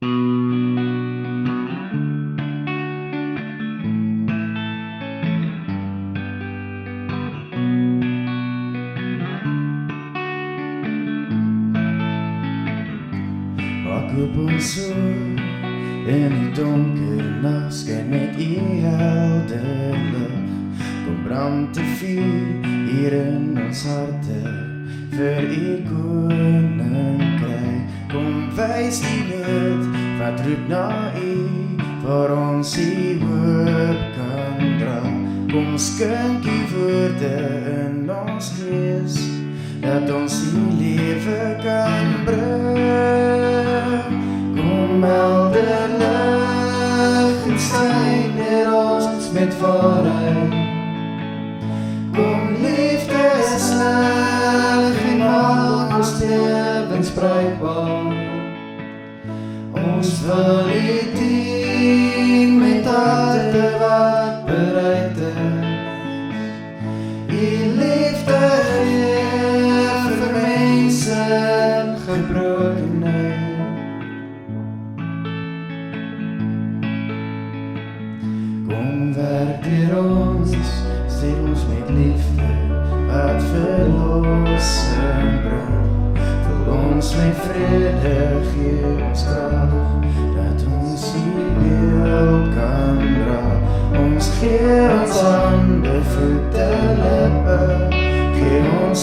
Wakker på en sol, in die donker nacht skyn met u helder lig. Kom brand te vuur hier in ons harte vir u koninkryk. Kom wys die lig wat roep na u, waar ons u hoop kan dra. Kom skink u woorde in ons gees, dat ons die lewe kan bring. Kom helder lig en skyn neer ons met waarheid. Kom liefdeslig en maak ons lewens bruikbaar. Ons wil u dien met harte wat bereid is. U liefde gee vir mense in gebrokenheid. Kom werk deur ons, stuur ons met liefde wat verlossing bring. Vul ons met vrede, gee ons krag, dat ons u wil kan dra. Ons gee ons hande, voete, lippe, gee ons